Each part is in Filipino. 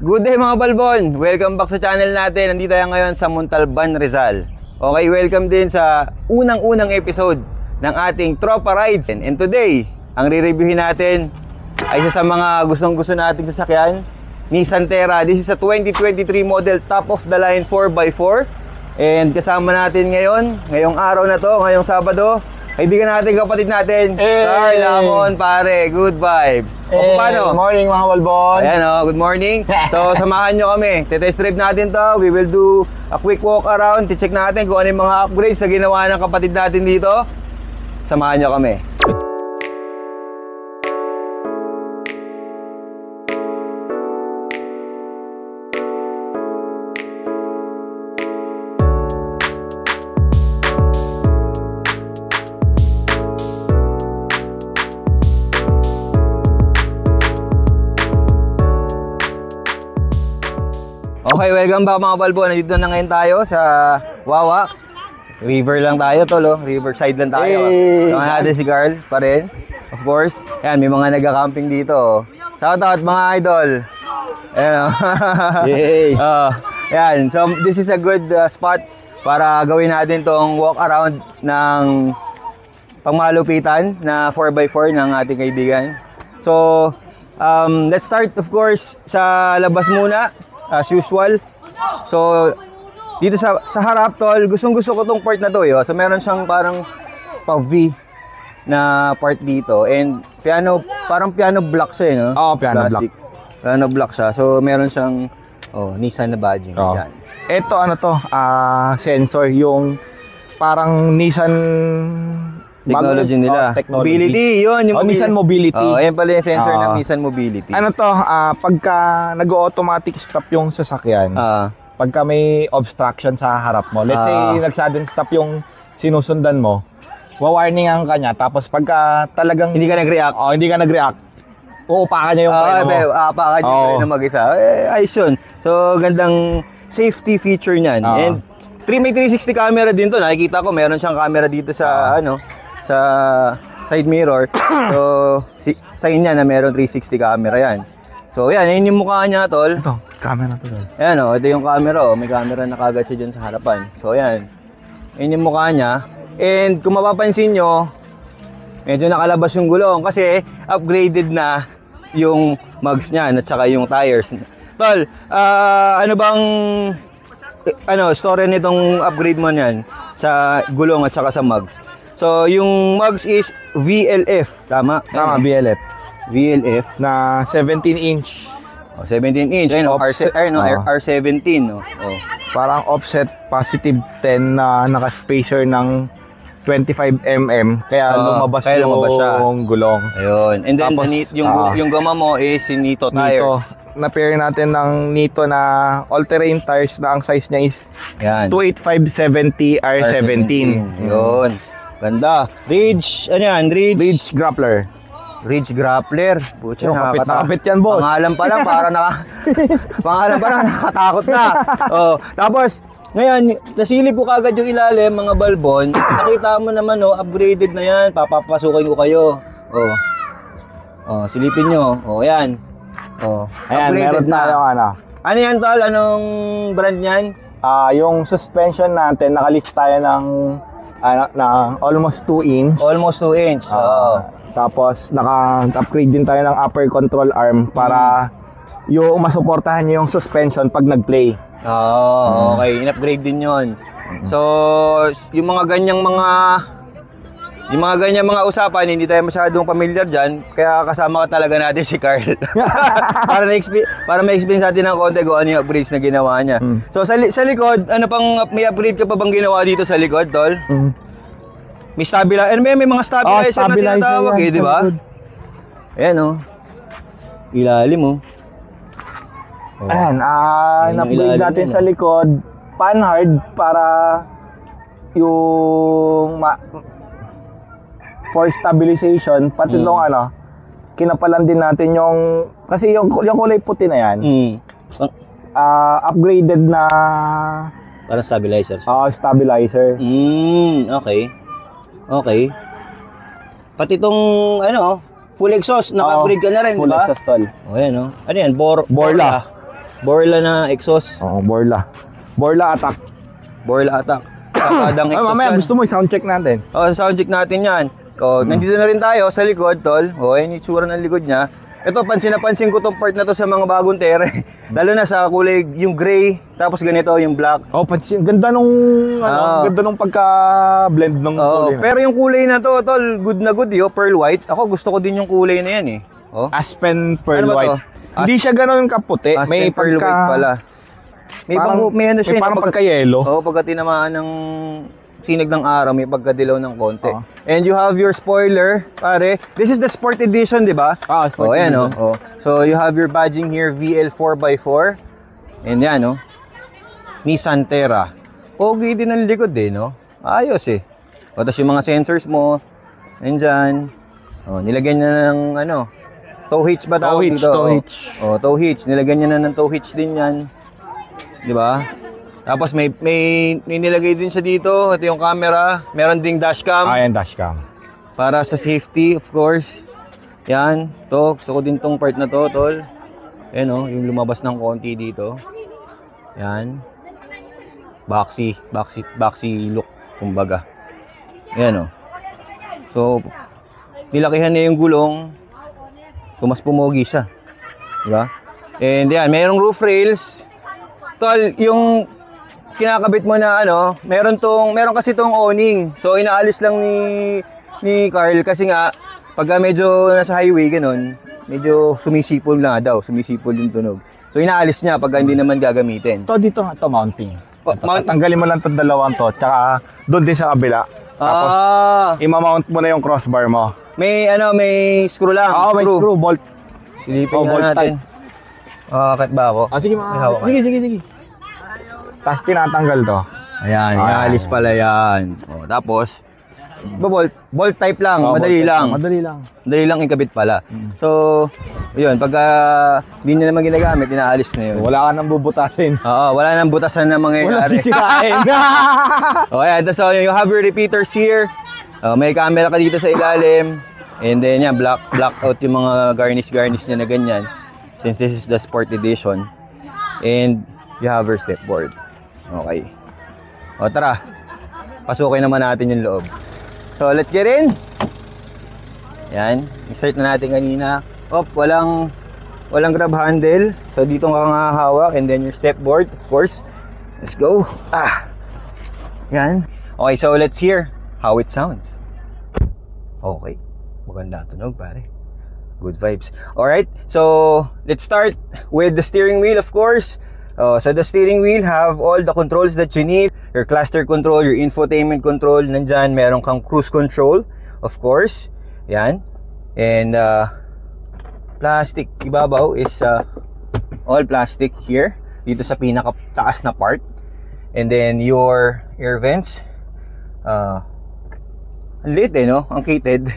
Good day mga balbon! Welcome back sa channel natin. Nandito tayo ngayon sa Montalban, Rizal. Okay, welcome din sa unang-unang episode ng ating Tropa Rides. And today, ang re-reviewin natin ay isa sa mga gustong-gusto nating sasakyan, Nissan Terra. This is a 2023 model, top of the line 4x4. And kasama natin ngayong araw na to, ngayong Sabado, kaibigan natin, kapatid natin, Carl Lamon, pare. Good vibes. O paano? Good morning mga balbon. Ayan o, good morning. So samahan nyo kami, test drive natin to. We will do a quick walk around, check natin kung ano yung mga upgrades na ginawa ng kapatid natin dito. Samahan nyo kami. Okay, welcome back mga balbo. Nandito na ngayon tayo sa Wawa. River lang tayo, tol. Riverside lang tayo. Sama natin si Carl pa rin, of course. Ayan, may mga nagka-camping dito. Shout out mga idol. Ayan. Yay! Ayan, so this is a good spot para gawin natin tong walk around ng pangmalupitan na 4x4 ng ating kaibigan. So, let's start of course sa labas muna. As usual. So dito sa harap, tol, gustong-gusto ko tong part na to, So meron siyang parang pa-V na part dito, and parang piano block siya, no? Oo, piano Plastic. Piano block siya. So meron siyang Nissan na badging. Yan. Ito ano to, sensor, yung parang Nissan technology nila. Technology. Mobility, yun. Yung Nissan Mobility. Ayan pala yung sensor ng Nissan Mobility. Ano to, pagka nag-automatic stop yung sasakyan, pagka may obstruction sa harap mo, let's say nag-sudden stop yung sinusundan mo, wa-warningan ka niya, tapos pagka talagang hindi ka nag-react. Hindi ka nag-react, uupakan niya yung preno mo. Uupakan niya yung preno mag-isa. Ayos yun. So, gandang safety feature niyan. And may 360 camera din to. Nakikita ko, meron siyang camera dito sa sa side mirror. So, sa niya na meron 360 camera yan. So, yan. Yan yung mukha niya, tol. Ito, camera to. Ayan, ito yung camera. May camera na kagad siya dyan sa harapan. So, yan. Yan yung mukha niya. And kung mapapansin nyo, medyo nakalabas yung gulong kasi upgraded na yung mugs niya at saka yung tires. Tol, ano bang story nitong upgrade mo niyan sa gulong at saka sa mugs? So, yung mugs is VLF, tama? Tama, VLF. VLF na 17-inch. 17-inch. Ayun, R17, no? Parang offset positive 10 na naka-spacer ng 25mm, kaya lumabas yung gulong. Ayun. And then, tapos, yung goma mo is Nito tires. Na-pair natin ng Nito na all-terrain tires na ang size niya is 285/70 R17. Yun. Ganda. Ridge, ano yan? Ridge Grappler. Ridge Grappler. Pucha, nakapit yan, boss. Pangalan pa lang, nakatakot na. Tapos, ngayon, nasilip ko kagad yung ilalim, mga balbon. Nakita mo naman, upgraded na yan. Papapasukin ko kayo. Silipin nyo. Yan. Ayan, meron tayo Ano yan, tol? Anong brand yan? Yung suspension natin, nakalist tayo ng almost 2 inch. Almost 2 inch. Tapos naka-upgrade din tayo ng upper control arm para yung masuportahan niyo yung suspension pag nag-play. Okay. In-upgrade din yon. So, yung mga ganyang mga usapan, hindi tayo masyadong familiar dyan. Kaya kasama ka talaga natin si Carl. para ma-explain sa atin ng konti kung ano yung upgrades na ginawa niya. So, sa likod, may upgrade ka pa bang ginawa dito sa likod, tol? May stabilizer. May mga stabilizer na tinatawag, di ba? Ayan, ilalim, Ayan, na-upgrade natin sa likod, panhard para yung for stabilization, pati itong kinapalan din natin yung, kasi yung kulay puti na yan, upgraded na parang stabilizer. Stabilizer. Okay. Pati itong, full exhaust, naka-upgrade ka na rin, di ba? Full exhaust, tol. Ayan, ano yan? Borla. Borla na exhaust. Oo, Borla. Borla Attack. Borla Attack. Kakadang Ay, exhaust mamaya yan. gusto mo i-sound check natin. Sound check natin yan. Nandito na rin tayo sa likod, tol. Ayan yung itsura ng likod niya. Ito, pansin na pansin ko tong part na to sa mga bagong tere. Lalo na sa kulay, yung gray, tapos ganito, yung black. Oh, pansin. Ganda nung, ganda nung pagka-blend ng kulay. Pero yung kulay na to, tol, good na good, yo. Pearl white. Ako, gusto ko din yung kulay na yan, eh. Aspen Pearl Ano ba to? White. Hindi siya ganoon kaputi. Aspen May Pearl white pala. May ano siya. May parang pagka-yellow. Pagka tinamaan ng sinag ng araw, may pagkadilaw ng konti. Oo. And you have your spoiler, pare. This is the Sport Edition, di ba? Sport Ayan, Edition. So, you have your badging here, VL 4x4. And yan, Nissan Terra. Okay din ang likod, no? Ayos, eh. Tapos yung mga sensors mo, nandyan. Nilagyan niya ng, tow hitch ba tawag dito? Tow hitch. Tow hitch. Nilagyan niya na ng tow hitch din yan. Di ba? Tapos may nilagay din siya dito. Ito yung camera. Meron ding dashcam. Ayan, dashcam. Para sa safety, of course. Yan. Gusto ko din tong part na to, tol. Ayan, yung lumabas ng konti dito. Yan. Boxy look, kumbaga. Ayan, So, nilakihan na yung gulong. So, mas pumogi siya. Diba? And yan, mayroong roof rails. Tol, yung kinakabit mo na meron kasi tong awning. So inaalis lang ni Carl kasi nga pagka medyo nasa highway ganun, medyo sumisipol na daw, sumisipol yung tunog. So inaalis niya pagka hindi naman gagamitin. Dito nga to mounting. Tanggalin mo lang itong dalawang to, tsaka doon din sa kabila. Tapos i-mount mo na yung crossbar mo. May screw lang. May screw, bolt. Silipin bolt natin. Kakit ba ako? Sige, sige. Tapos tinatanggal to. Ayan, inaalis pala yan. Tapos, bolt type lang, madali lang. Madali lang ikabit pala. So, yun, pagka hindi na naman ginagamit, inaalis na yun. Wala ka nang bubutasin. Wala nang butasan na mangyayari. Wala sisirain. Ayan, so you have your repeaters here. May camera ka dito sa ilalim. And then yan, black out yung mga garnish niya na ganyan. Since this is the Sport Edition. And you have your stepboard. Okay. Tara. Pasukin naman natin yung loob. So, let's get in. Yan. I-start na natin kanina. Walang grab handle. So, dito ka nga hawak. And then your stepboard, of course. Let's go. Yan. Okay, so let's hear how it sounds. Okay. Maganda tunog, pare. Good vibes. Alright. So, let's start with the steering wheel, of course. So the steering wheel have all the controls that you need. Your cluster control, your infotainment control, nandyan. Meron kang cruise control, of course. Yan. And plastic ibabaw is all plastic here. Dito sa pinaka-taas na part. And then your air vents. Ang liit no? Ang cated.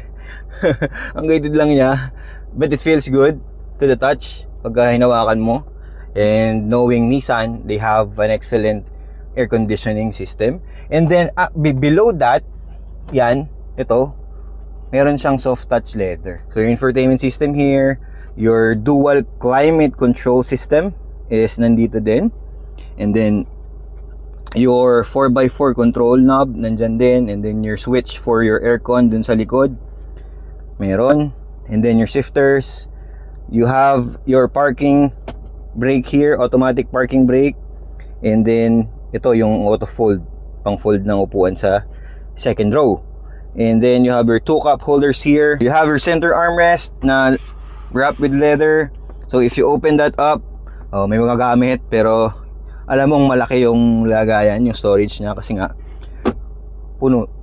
Ang cated lang niya. But it feels good to the touch pag hinawakan mo. And knowing Nissan, they have an excellent air conditioning system. And then below that, yan, ito, meron siyang soft touch leather. So your infotainment system here, your dual climate control system is nandito din. And then your 4x4 control knob nandyan din. And then your switch for your aircon dun sa likod, meron. And then your shifters, you have your parking brake here, automatic parking brake. And then ito yung auto fold, pang fold ng upuan sa second row. And then you have your two cup holders here. You have your center armrest na wrapped with leather. So if you open that up, may mga gamit, pero alam mong malaki yung lagayan, yung storage niya, kasi nga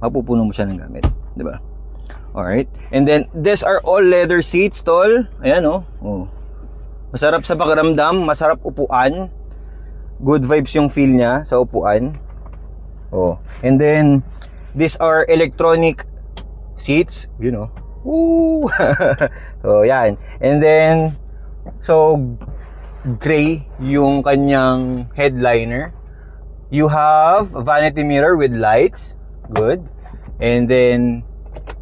mapupuno mo siya ng gamit, di ba? Alright. And then these are all leather seats, tol. Ayan masarap sa pakiramdam, masarap upuan. Good vibes yung feel niya sa upuan. And then these are electronic seats, Woo! So yan. And then gray yung kanyang headliner. You have a vanity mirror with lights. Good. And then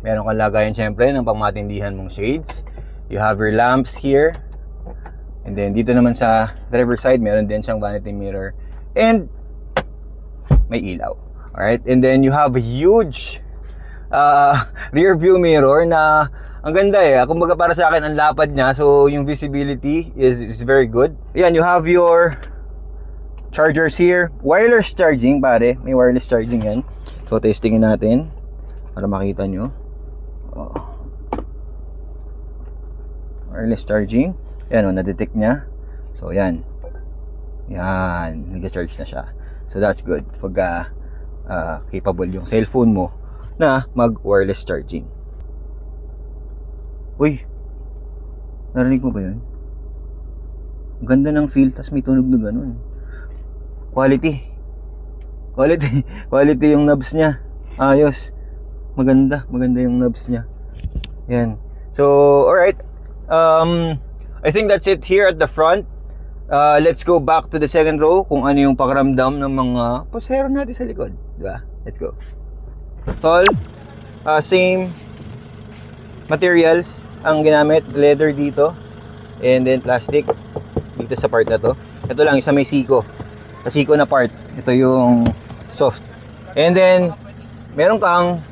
meron kang lagayan syempre ng pangmatindihan mong shades. You have your lamps here. And then dito naman sa driver side, meron din siyang vanity mirror. And may ilaw. Alright? And then you have a huge rear view mirror na ang ganda eh. Kumbaga para sa akin, ang lapad niya. So yung visibility is very good. Ayan, you have your chargers here. Wireless charging, pare. May wireless charging yan. So testingin natin para makita nyo. Oh. Wireless charging. Yan o, na-detect niya. So yan. Yan, nag-charge na siya. So that's good pag capable yung cellphone mo na mag-wireless charging. Uy, narinig mo ba yun? Ang ganda ng feel, tas may tunog na ganun. Quality yung knobs niya. Ayos. Maganda yung knobs niya. Yan. So, alright. I think that's it here at the front. Let's go back to the second row kung ano yung pakiramdam ng mga pasahero natin sa likod, diba? Let's go. Tall, same materials ang ginamit, leather dito and then plastic dito sa part na to. Ito lang isa may siko. Sa siko na part, ito yung soft. And then meron kang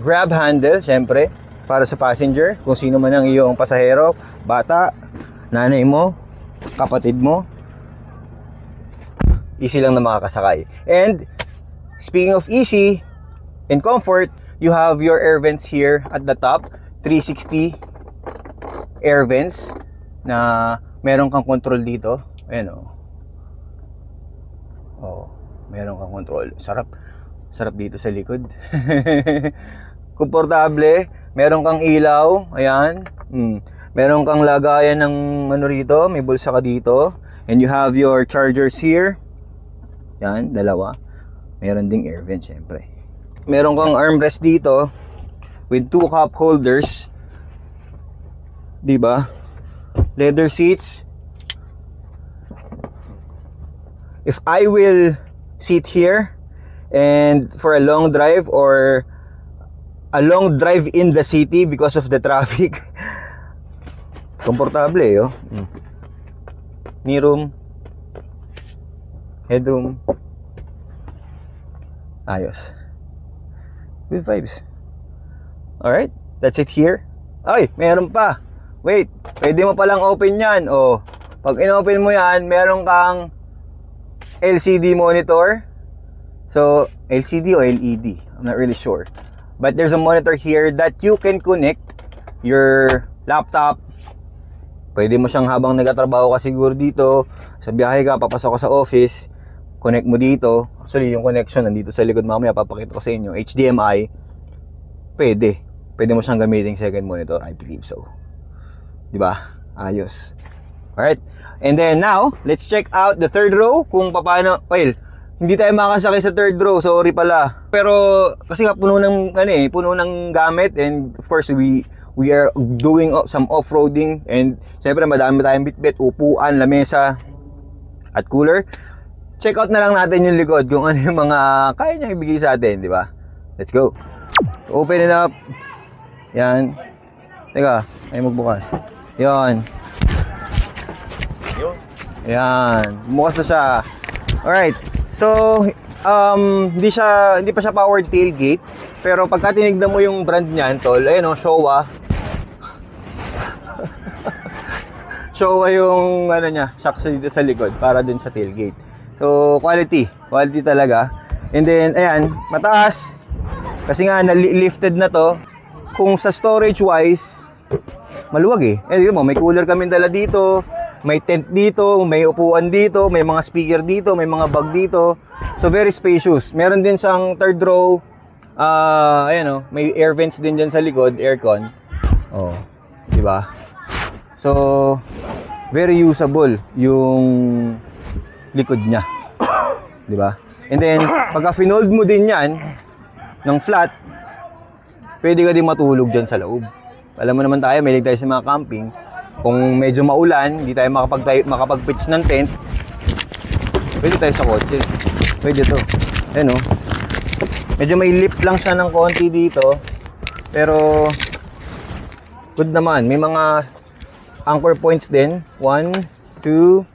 grab handle, syempre, para sa passenger, kung sino man ang iyong pasahero, bata, nanay mo, kapatid mo, easy lang na makakasakay. And speaking of easy and comfort, you have your air vents here at the top, 360 air vents na meron kang control dito. Ayan o. Oh, meron kang control. Sarap dito sa likod. Komportable. Meron kang ilaw. Ayan. Meron kang lagayan ng ano rito. May bulsa ka dito. And you have your chargers here. Yan, dalawa. Meron ding air vent, syempre. Meron kang armrest dito with 2 cup holders. Diba? Leather seats. If I will sit here and for a long drive or a long drive in the city because of the traffic, komportable eh, oh. Knee room, headroom, ayos. Good vibes. Alright, that's it here. Ay, meron pa. Wait, pwede mo palang open yan. Oh, pag in-open mo yan, meron kang LCD monitor. So, LCD o LED? I'm not really sure. But there's a monitor here that you can connect your laptop. Pwede mo siyang habang nagtatrabaho ka siguro dito, sa biyahe ka, papasok ka sa office, connect mo dito. Actually, yung connection nandito sa likod, mamaya papakita ko sa inyo. HDMI. Pwede mo siyang gamitin second monitor, I believe so. Diba? Ayos. Alright. And then now, let's check out the third row kung paano. Well, hindi tayo makasakay sa third row, sorry pala. Pero kasi nga puno ng gamit, and of course we are doing some off-roading, and syempre madami tayong bitbit, upuan, lamesa at cooler. Check out na lang natin yung likod kung ano yung mga kaya niyang ibigay sa atin, di ba? Let's go. Open it up. Yan. Teka, ay magbukas. Yan. Yan, bukas na siya. Alright. So, hindi pa siya powered tailgate, pero pagka tinignan mo yung brand niyan, tol, ayun oh, Showa. Showa yung ano niya, shocks dito sa likod para dun sa tailgate. So, quality talaga. And then, ayan, mataas. Kasi nga lifted na to. Kung sa storage wise, maluwag eh. Eh, mo, may cooler kami dala dito. May tent dito, may upuan dito, may mga speaker dito, may mga bag dito. So very spacious. Meron din siyang third row. Ayan oh, may air vents din diyan sa likod, aircon. Oh, 'di ba? So very usable yung likod niya. 'Di ba? And then pagka finold mo din 'yan ng flat, pwede ka din matulog diyan sa loob. Alam mo naman tayo, may tayo sa mga camping. Kung medyo maulan, hindi tayo makapag-pitch ng tent, pwede tayo sa kotse. Pwede to. Ayan o. Medyo may lip lang siya ng konti dito. Pero, good naman. May mga anchor points din. 1, 2,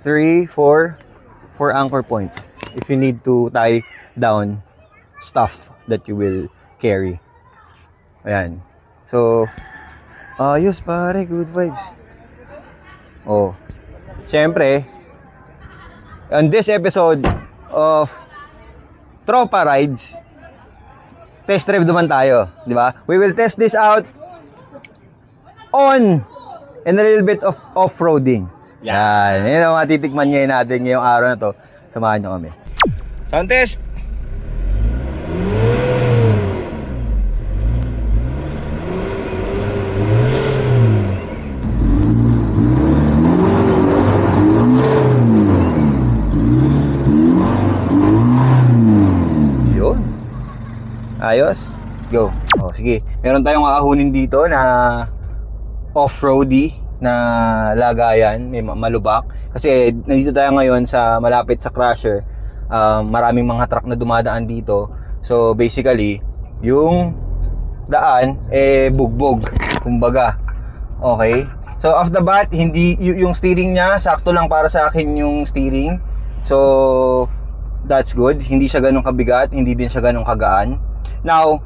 3, 4. 4 anchor points if you need to tie down stuff that you will carry. Ayan. So, ayos pare, good vibes. Oh. Siyempre, on this episode of Tropa Rides, test drive naman tayo, di ba? We will test this out on and a little bit of off-roading. Yan. Yan ang matitikman ngayon natin ngayong araw na to. Samahan nyo kami. Sound test! Yun. Ayos. Go. O, sige. Meron tayong aahunin dito na off-roady na lagayan, may malubak. Kasi nandito tayo ngayon sa malapit sa crusher. Maraming mga truck na dumadaan dito. So basically, yung daan bugbog, kumbaga. Okay? So off the bat, hindi yung steering niya sakto lang para sa akin yung steering. So that's good. Hindi siya ganun kabigat, hindi din siya ganun kagaan. Now,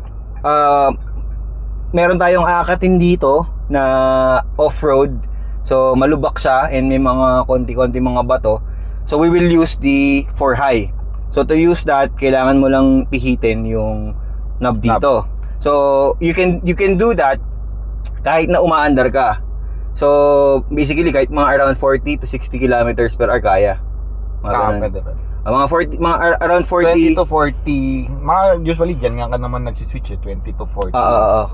meron tayong aakatin dito na off-road. So malubak siya and may mga konti-konti mga bato. So we will use the 4 high. So to use that, kailangan mo lang pihitin yung knob dito. So you can do that kahit na umaandar ka. So basically kahit mga around 40 to 60 kilometers per hour kaya. Mga 40, mga around 40 20 to 40. Mga usually dyan nga ka naman nagsiswitch 20 to 40.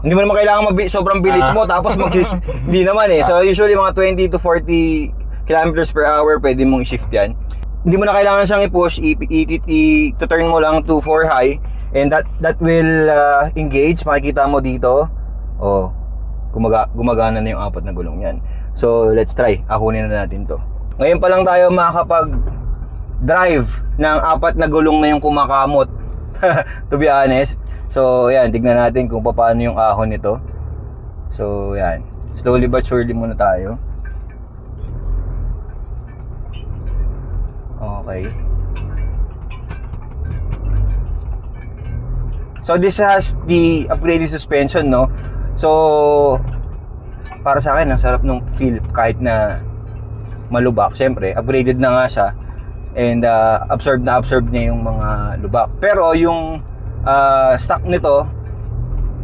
Hindi mo naman kailangan sobrang bilis mo tapos hindi naman eh. So usually mga 20 to 40 kilometers per hour pwede mong i-shift yan. Hindi mo na kailangan siyang i-push, to turn mo lang to 4 high and that will engage. Makikita mo dito. Oh, gumagana na yung 4 na gulong yan. So let's try. Ahunin na natin to. Ngayon pa lang tayo makakapag-drive ng 4 na gulong na yung kumakamot. To be honest. So yan, tignan natin kung paano yung ahon nito. So yan, slowly but surely muna tayo. Okay. So this has the upgraded suspension, no? So para sa akin, ang sarap nung feel kahit na malubak. Siyempre, upgraded na nga siya. And absorb niya yung mga lubak. Pero yung stock nito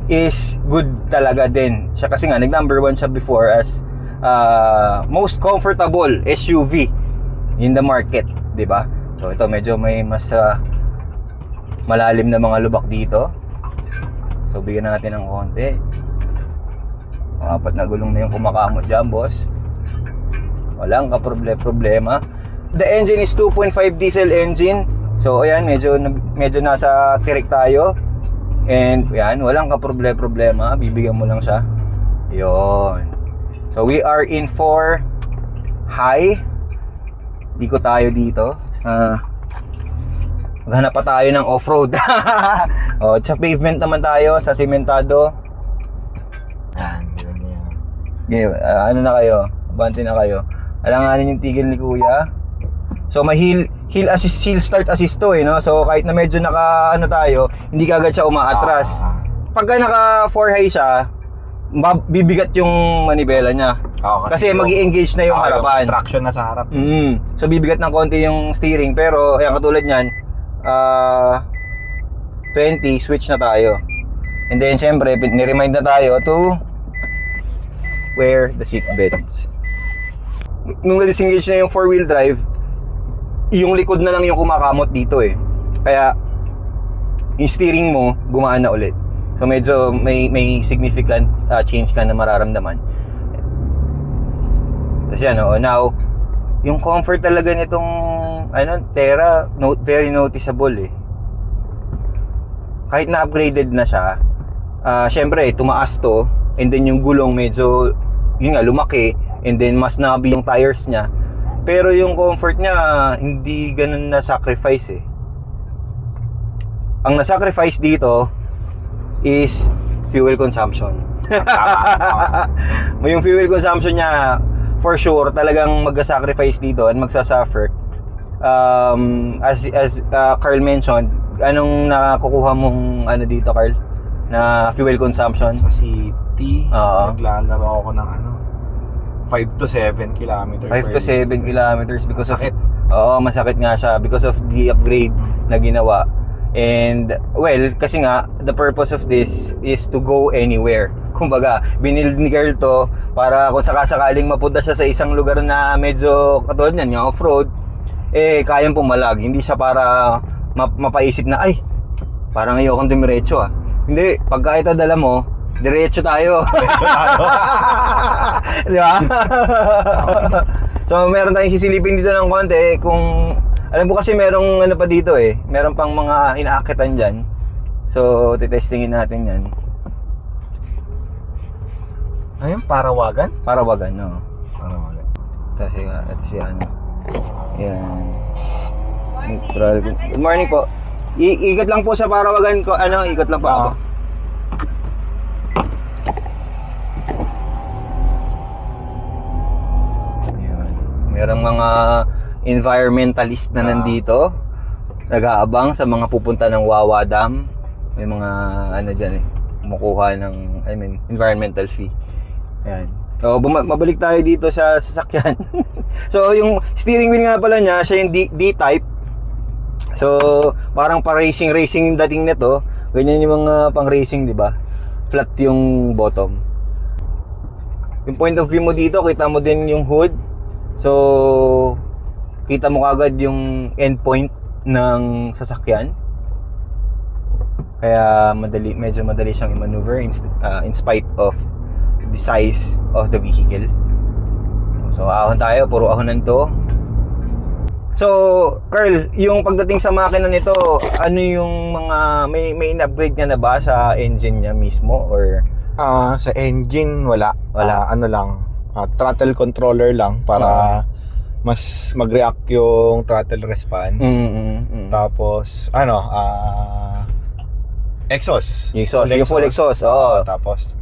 is good talaga din. Siya kasi nga, nag-number 1 siya before as most comfortable SUV in the market, di ba? So ito medyo may mas malalim na mga lubak dito. So bigyan natin ng konti. 4 na gulong na yung kumakamot dyan, boss. Walang problema. The engine is 2.5 diesel engine. So ayan, medyo nasa tirik tayo. And yan, walang problema. Bibigyan mo lang siya. Yon. So we are in 4 high. Diko tayo dito. Maghanap pa tayo ng off-road. Sa pavement naman tayo, sa sementado. Okay, ano na kayo? Abante na kayo. Alanganin yung tigil ni Kuya. So may hill start assist to no? So kahit na medyo tayo, hindi kagad siya umaatras. Pagka naka 4 high siya, bibigat yung manibela niya. Kasi magi-engage na yung harapan. Yung traction na sa harap. So bibigat ng konti yung steering. Pero ayan, katulad niyan, 20, switch na tayo. And then syempre, ni-remind na tayo to wear the seat belts. Nung na-disengage na yung 4-wheel drive, yung likod na lang yung kumakamot dito eh. Kaya yung steering mo gumaan na ulit. So medyo may significant change ka na mararamdaman. Kasi now yung comfort talaga nitong Terra, very noticeable eh. Kahit na upgraded na siya, syempre tumaas to, and then yung gulong medyo lumaki, and then mas nabi yung tires niya. Pero yung comfort niya hindi ganun na sacrifice eh. Ang na-sacrifice dito is fuel consumption. Yung fuel consumption niya for sure talagang magsa-sacrifice dito and magsasuffer. As Carl mentioned, anong nakukuha mong ano dito, Carl? Na fuel consumption? Sa city, Oo. naglalaro ako ng 5 to 7 kilometers. 5 to 7 kilometers because Masakit. masakit nga siya because of the upgrade na ginawa. And well, kasi nga the purpose of this is to go anywhere. Kumbaga, binild ni Carl to para kung sakasakaling mapunta siya sa isang lugar na medyo katulad niyan, yung off-road, kayang pumalag. Hindi siya para mapaisip na, ay, parang ayokong dumiretso ah. Hindi, pagka ito dala mo, diretso tayo. Di ba? So, meron tayong sisilipin dito ng konti. Kung, alam mo kasi merong ano pa dito meron pang mga inaakitan dyan. So, titestingin natin yan. Ayun, Parawagan? Parawagan, no? Parawagan. Ito si ano. Yan. Neutral. Good morning po. Ikot lang po sa Parawagan ko. Ikot lang po ako. Yan. Merong mga environmentalist na nandito. Nag-aabang sa mga pupunta ng Wawa Dam. May mga ano dyan kumukuha ng, environmental fee. Yan. So, mabalik tayo dito sa sasakyan. So, yung steering wheel nga pala niya, siya yung D-type. So, parang pa-racing yung dating nito. Ganyan yung mga pang-racing, di ba? Flat yung bottom. Yung point of view mo dito, kita mo din yung hood. So, kita mo kagad yung endpoint ng sasakyan. Kaya medyo madali siyang i-maneuver in spite of the size of the vehicle. So, ahon tayo, puro ahonan to. So, Carl, yung pagdating sa makina nito, ano yung mga may in-upgrade niya na ba sa engine niya mismo or Sa engine wala. Wala. Ano lang, throttle controller lang para mas mag-react yung throttle response. Tapos exhaust. Yung exhaust, yung full exhaust, oo. Tapos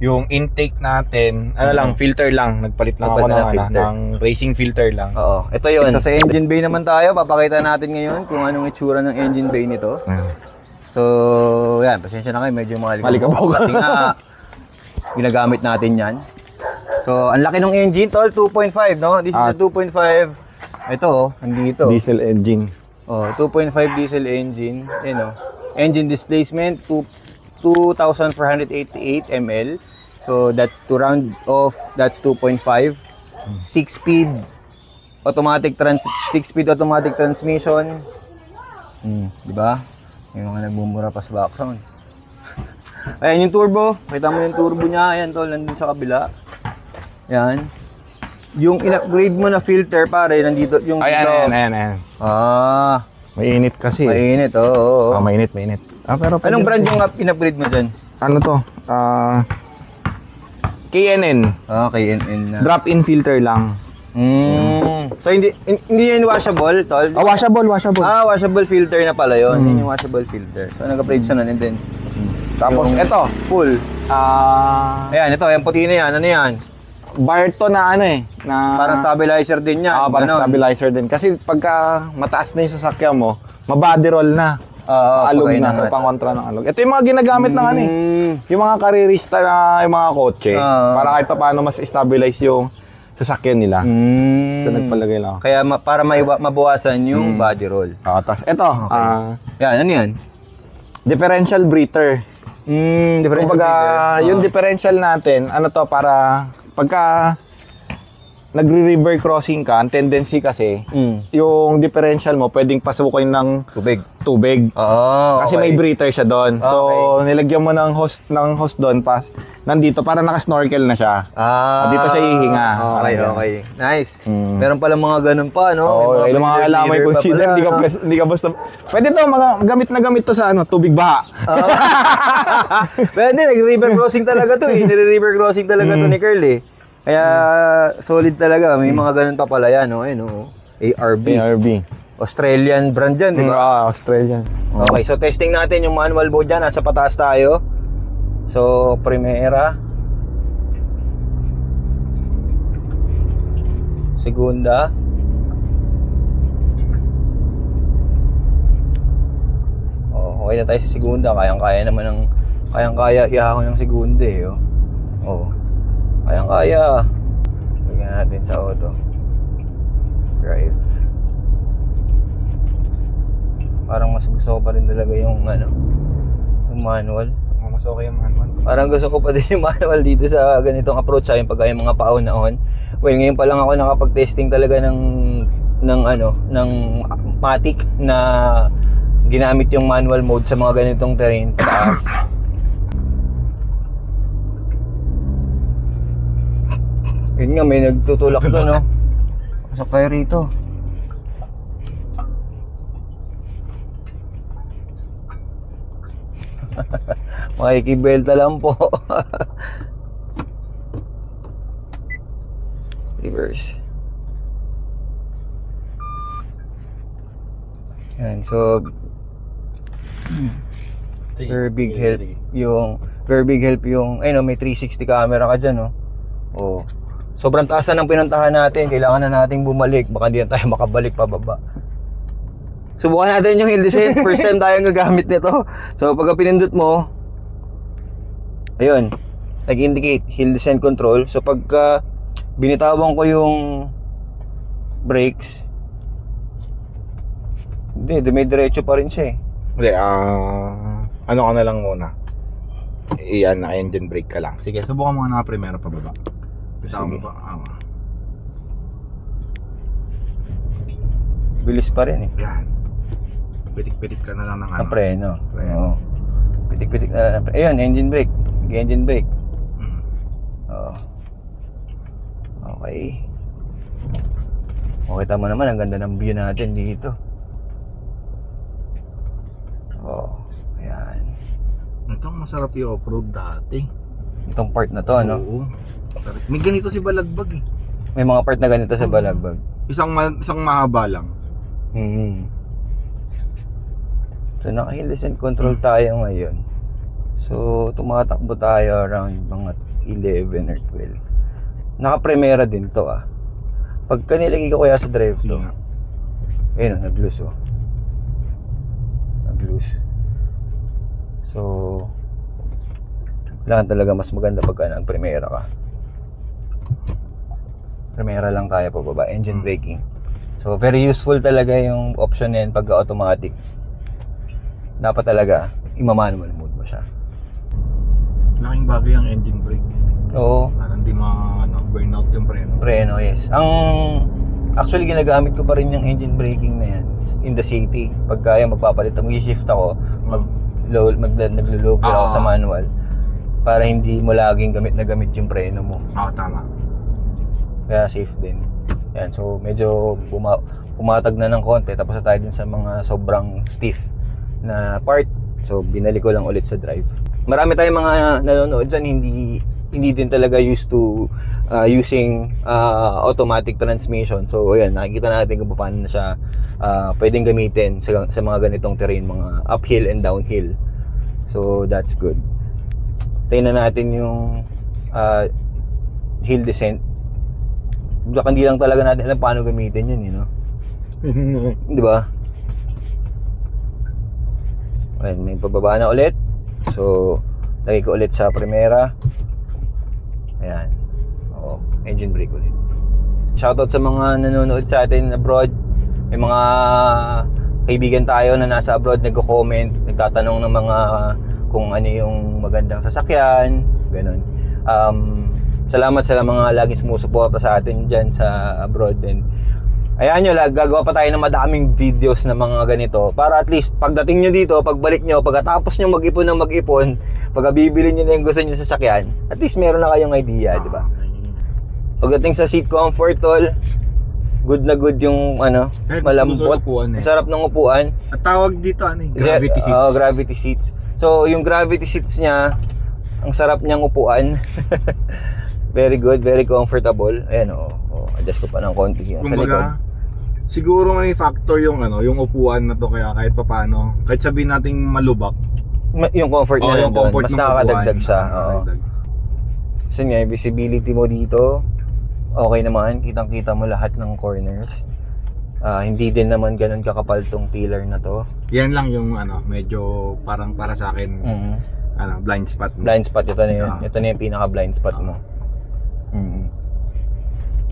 yung intake natin, lang, filter lang. Nagpalit lang ako ng racing filter lang. Oo. Ito yun. Sa engine bay naman tayo. Papakita natin ngayon kung anong itsura ng engine bay nito. So, yan. Pasensya na kayo. Medyo malikabok. Kasi nga, ginagamit natin yan. So, ang laki ng engine, tol. 2.5, no? This is a 2.5. Ito, nandito. Diesel engine. 2.5 diesel engine. Engine displacement, 2,488 ml. So that's to round off, that's 2.5. 6-speed automatic transmission. Di ba? May mga nagmumura pa sa back sound. Ayan yung turbo. Kita mo yung turbo niya. Ayan tol, nandun sa kabila. Ayan. Yung in-upgrade mo na filter pare, nandito yung dito. Ayan. Mainit kasi. Mainit, oo. Mainit. Pero anong brand yung in-upgrade mo dyan? Ano to? KNN. KNN na. Drop-in filter lang. So hindi yan washable, tol? Washable. Washable filter na pala yun. Yun yung washable filter. So nag-upgrade siya nun and then Tapos yung ito, full. Ayan, ito, yung puti na yan. Ano yan? bar to na na parang stabilizer din yan. Parang stabilizer din. Kasi pagka mataas na yung sasakyan mo, mabody roll na. Alog na, so pang-kontra ng alog. Ito yung mga ginagamit ng yung mga karerista na yung mga kotse, para kahit pa paano mas stabilize yung sasakyan nila. So nagpalagay lang. Kaya para mabawasan yung body roll. Tapos ito, yan, ano yan? Differential breather. Differential kumbaga, yung differential natin, ano to, para pagka nagre-river crossing ka, ang tendency kasi, yung differential mo, pwedeng pasukin ng tubig. Kasi may breather siya doon. So, nilagyan mo ng hose doon, nandito, para naka-snorkel na siya. Dito siya hihinga. Okay. Nice. Meron pala mga ganun pa, no? Yung mga alam may consider, hindi ka basta, pwede to, gamit na gamit to sa tubig baha. Pwede, nag-river crossing talaga to eh. Nire-river crossing talaga to ni Carl eh. Kaya solid talaga. May mga ganun pa pala yan, no? ARB. Australian brand yan, di ba? Australian. Okay, so testing natin yung manual mode dyan. Nasa pataas tayo. So, Primera. segunda. Okay na tayo sa segunda. Kayang-kaya naman ng ihahon ng segunda eh. Kayang-kaya. Lagyan natin sa auto. Drive. Parang mas gusto ko pa rin talaga yung yung manual. Mas okay yung manual. Parang gusto ko pa din yung manual dito sa ganitong approach sa pag yung mga pauna-on. Well, ngayon pa lang ako nakapag-testing talaga ng Matic na ginamit yung manual mode sa mga ganitong terrain taas. Yun nga, may nagtutulak doon, no? Pasok tayo rito. Makikibelta lang po. Reverse. Yan, so very big help yung may 360 camera ka dyan, no? Sobrang taas na ng pinuntahan natin. Kailangan na nating bumalik. Baka hindi na tayo makabalik pababa. Subukan natin yung hill descent. First time tayong gagamit nito. So pagka pinindot mo, ayun, nag-indicate hill descent control. So pagka binitawan ko yung brakes, hindi, dumidiretso pa rin siya eh. Hindi, ano ka na lang muna. Iyan na, engine brake ka lang. Sige, subukan mo nga na primero pababa. Sige. Bilis pa rin eh. Yan. Pitik-pitik ka na lang ng ang preno. Oo. Pitik-pitik na lang. Ayun, engine brake. Engine brake. Oo. Okay. Okay, tama naman. Ang ganda ng view natin dito. Ayan. Itong masarap yung off-road dati. Itong part na to, ano? Oo. May ganito si Balagbag eh. May mga part na ganito sa Balagbag. Isang mahaba lang. So naka-hill descent control tayo ngayon. So tumatakbo tayo around mga 11 or 12. Naka-primera din to ah. Pagka nilagay ko kaya sa drive to, ayun, nag-loose oh. Nag-loose. So kailangan talaga mas maganda pagka nag-primera ka. Primera lang tayo pababa, engine braking. So very useful talaga yung option na yun pagka automatic. Dapat talaga ima-manual mode mo siya. Laking bagay ang engine brake. Oo. Para hindi burnout yung preno. Preno, yes. Actually ginagamit ko pa rin yung engine braking na yan in the city. Pagka magpapalit, mag-shift ako, naglo-low ako sa manual para hindi mo laging gamit yung preno mo. Tama. Kaya safe din. Yan, so medyo pumatag na ng konti, tapos na tayo dun sa mga sobrang stiff na part. So binalik ko lang ulit sa drive. Marami tayong mga nanonood dyan, hindi din talaga used to using automatic transmission. So ayan, nakikita natin kung paano na siya pwedeng gamitin sa mga ganitong terrain, mga uphill and downhill. So that's good. Tingnan natin yung hill descent. Hindi lang talaga natin alam paano gamitin yun, you know? Di ba? Ayan, may pababa na ulit. So lagay ko ulit sa primera. Ayan. Engine brake ulit. Shoutout sa mga nanonood sa atin abroad. May mga kaibigan tayo na nasa abroad, nagko-comment, nagtatanong ng mga kung ano yung magandang sasakyan, ganun. Salamat sa mga laging sumusuporta sa atin dyan sa abroad. And ayan nyo, gagawa pa tayo ng madaming videos na mga ganito para at least pagdating nyo dito, pagbalik nyo, pagkatapos nyo mag-ipon, pagka bibili nyo na yung gusto nyo sasakyan, at least meron na kayong idea, di ba? Pagdating sa seat comfort, tol, good na good yung malambot. Sarap ng upuan. At tawag dito gravity seats. Gravity seats. So yung gravity seats niya, ang sarap niyang upuan. Very good, very comfortable. Ayan adjust ko pa ng konti yung sa likod. Siguro may factor yung yung upuan na to, kaya kahit papaano, kahit sabihin nating malubak, yung comfort niya doon, mas nakakadagdag siya. Nakakadagdag. Kasi nga, visibility mo dito, okay naman, kitang-kita mo lahat ng corners. Hindi din naman ganun kakapal tong pillar na to. Yan lang yung medyo parang para sa akin blind spot. Blind spot, ito na yun. Ito na yung pinaka blind spot mo.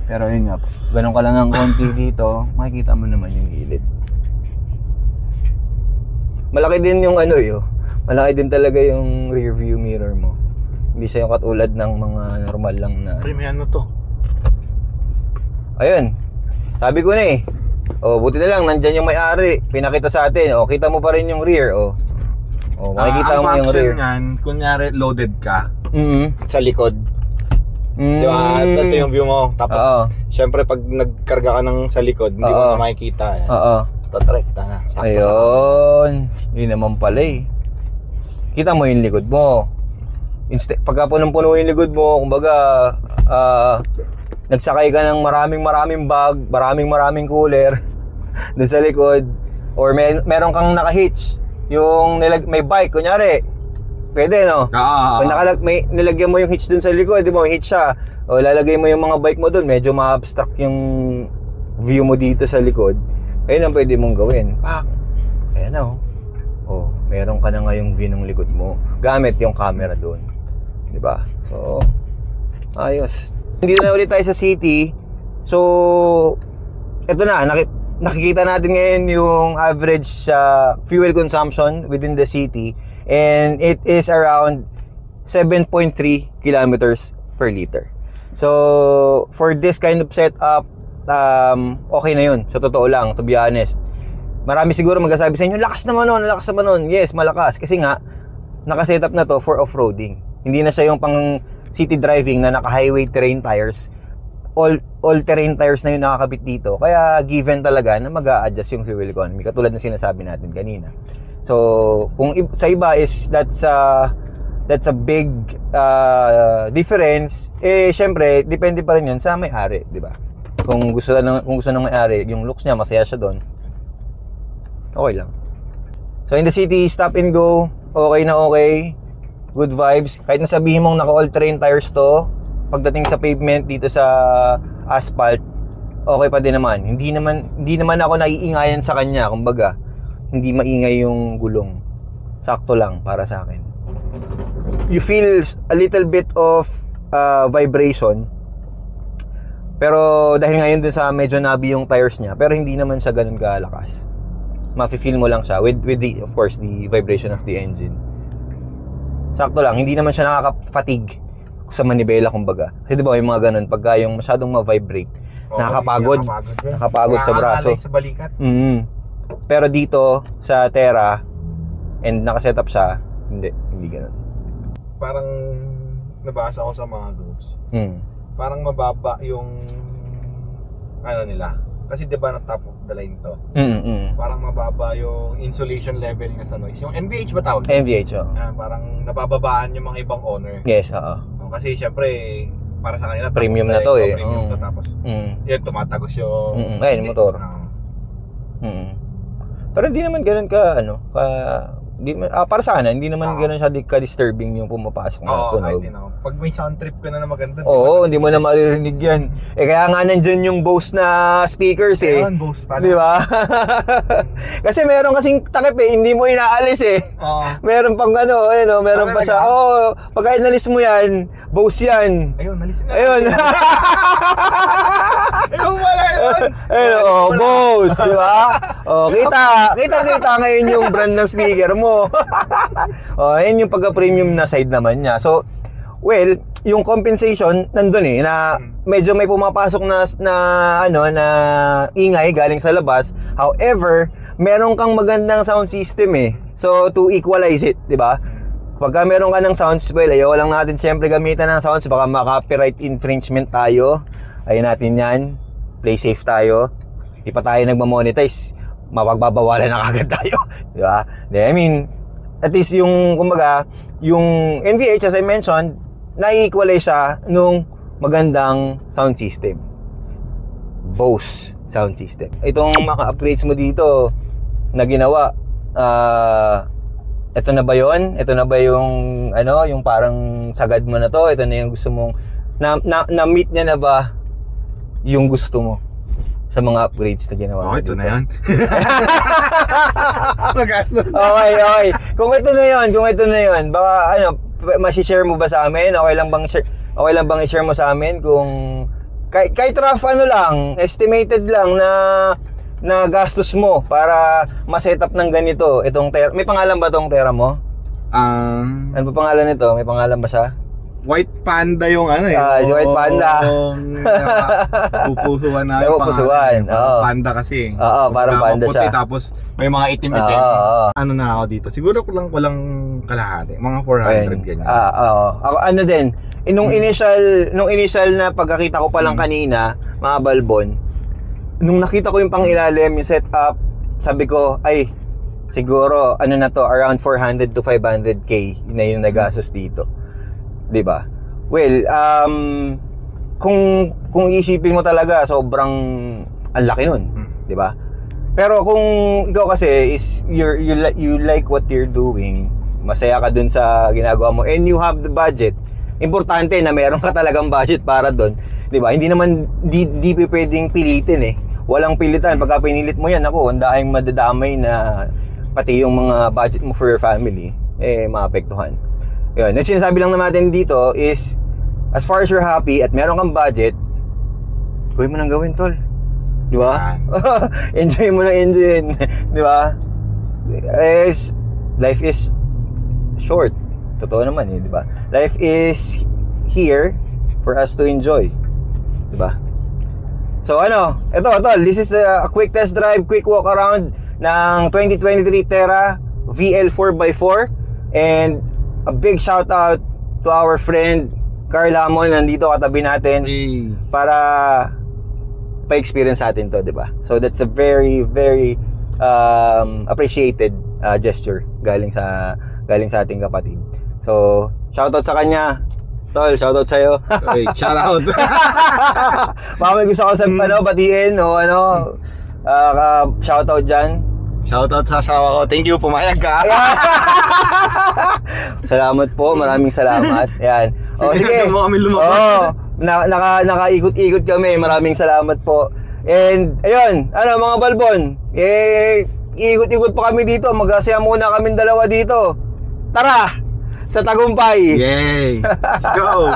Pero yun nga, ganun ka lang ang konti dito, makikita mo naman yung gilid. Malaki din yung malaki din talaga yung rear view mirror mo. Hindi siya yung katulad ng mga normal lang na. May ano to? Ayun, sabi ko na eh. Buti na lang, nandyan yung may-ari. Pinakita sa atin. Kita mo pa rin yung rear. Makikita mo yung rear. Ang function yan, kunyari loaded ka sa likod. Di ba? Ito yung view mo. Tapos, syempre pag nagkarga ka ng sa likod, hindi mo na makikita. Totrekta na. Sakto. Ayun. Yun naman pala eh. Kita mo yung likod mo. Pagka punong-puno yung likod mo, kumbaga, nagsakay ka ng maraming bag, maraming cooler doon sa likod, or meron kang naka-hitch, yung may bike, kunyari, pwede, no? Kung nilagyan mo yung hitch doon sa likod, di ba, may hitch siya, o lalagay mo yung mga bike mo doon, medyo ma-abstract yung view mo dito sa likod, ayun ang pwede mong gawin. Ayan na, meron ka na nga yung view ng likod mo, gamit yung camera doon, di ba? So, ayos. Dito na ulit tayo sa city. So, ito na, nakikita natin ngayon yung average fuel consumption within the city, and it is around 7.3 kilometers per liter. So, for this kind of setup, okay na yun. Sa totoo lang, to be honest. Marami siguro magsasabi sa inyo, lakas naman nun. Yes, malakas. Kasi nga, nakasetup na to for off-roading. Hindi na siya yung pang city driving na naka-highway terrain tires. All-terrain tires na yung nakakabit dito. Kaya given talaga na mag-a-adjust yung fuel economy, katulad ng sinasabi natin kanina. So, kung sa iba is that's a big difference, syempre depende pa rin yun sa may-ari, di ba? Kung gusto ng may-ari, yung looks niya, masaya siya doon, okay lang. So, in the city, stop and go, okay na okay. Good vibes. Kahit nasabihin mong naka all-terrain tires to, pagdating sa pavement dito sa asphalt, okay pa din naman. Hindi naman ako naiingayan sa kanya, kumbaga. Hindi maingay yung gulong. Sakto lang para sa akin. You feel a little bit of vibration. Pero dahil ngayon dun sa medyo nabi yung tires niya, pero hindi naman siya ganun kalakas. Mafe-feel mo lang siya with the, of course, the vibration of the engine. Sakto lang, hindi naman siya nakaka-fatigue sa manibela, kumbaga. Kasi di ba, yung mga ganun, pagka yung masyadong ma-vibrate, nakakapagod sa braso. Sa balikat. Pero dito, sa Terra, and nakaset up siya, hindi ganun. Parang, nabasa ko sa mga groups. Parang mababa yung, nila. Kasi di ba na top of the line to? Parang mababa yung insulation level niya sa noise. Yung NVH ba tawag? NVH, parang nabababaan yung mga ibang owner. Yes, kasi syempre, para sa kanila, premium na to eh. Premium to, tapos, yun, tumatagos yung... Ayun, motor. Pero hindi naman ganun para sa akin, hindi naman ganun siya ka-disturbing yung pumapasok na tunog. Pag may sound trip ka na maganda, hindi mo na maririnig yan. Kaya nga nandyan yung Bose na speakers eh. Ayun, Bose pala. Di ba? Kasi meron kasing takip hindi mo inaalis eh. Meron pang meron pa siya. Pagka inalis mo yan, Bose yan. Ayun, nalis na. Ayun. Ayun wala yun. Ayun, Bose, di ba? Kita ngayon yung brand ng speaker mo. Ayun yung pagka-premium na side naman niya. So, well, yung compensation nandun na medyo may pumapasok na ingay galing sa labas. However, meron kang magandang sound system So, to equalize it, di ba? Pagka meron ka ng sounds, well, ayaw lang natin siyempre gamitan ng sounds, baka maka-copyright infringement tayo. Ayun natin yan. Play safe tayo. Di pa tayo nagmamonetize. Mapagbabawalan na kagad tayo. Di ba? I mean, at least yung, kumbaga, yung NVH, as I mentioned, na-equalize siya nung magandang sound system. Bose sound system. Itong maka-upgrades mo dito na ginawa, ito na ba yun? Ito na ba yung, yung parang sagad mo na to? Ito na yung gusto mong, na-meet niya na ba yung gusto mo sa mga upgrades na ginawa mo ito dito? na yan. Magastos. Okay. Kung ito na yun, baka masishare mo ba sa amin? Okay lang bang i-share mo sa amin kung kahit rough lang, estimated lang na gastos mo para ma-set up ng ganito itong Terra. May pangalan ba tong Terra mo? Ano ba pangalan nito? May pangalan ba siya? White Panda yung ano eh. Si White Panda. Pupusuan na yung Pupusuan, oo. Panda kasi. Oo, parang panda puti, siya. Tapos may mga itim-itim. Ano na ako dito? Siguro walang kalahati. Mga 400 ganyan. Oo. Ako ano din, nung initial na pagkakita ko pa lang kanina, mga balbon, nung nakita ko yung pangilalim, yung setup, sabi ko, ay, siguro, ano na to, around 400 to 500k na yung nagastos dito. 'Di ba? Well, kung isipin mo talaga, sobrang ang laki nun, 'di ba? Pero kung ikaw kasi is you like what you're doing, masaya ka dun sa ginagawa mo and you have the budget. Importante na meron ka talagang budget para dun, 'di ba? Hindi naman di pwedeng pilitin eh. Walang pilitan. Pagka pinilit mo yan, ako, ang daing madadamay na pati yung mga budget mo for your family maapektuhan. Yun. Yung sinasabi lang natin dito is, as far as you're happy at meron kang budget, gawin mo nang gawin, tol. Di ba? Enjoy mo nang enjoy. Di ba? Life is short. Totoo naman di ba? Life is here for us to enjoy. Di ba? So ito, tol, this is a quick test drive, quick walk around ng 2023 Terra VL 4x4, and a big shout out to our friend Carl Hamon, nandito katabi natin para pa-experience natin to, di ba? So that's a very, very appreciated gesture galing sa ating kapatid. So shout out sa kanya, tol, shout out sa'yo. Okay, shout out. Baka may gusto ko sa batiin o shout out dyan. Shoutout sa asawa ko. Thank you, pumayag ka. Salamat po, maraming salamat. Yan. O sige. Mo kami lumabas. Nakaikot-ikot kami. Maraming salamat po. And ayun, mga balbon, ikot-ikot pa kami dito. Mag-asaya muna kaming dalawa dito. Tara! Sa Tagumpay. Yay! Let's go!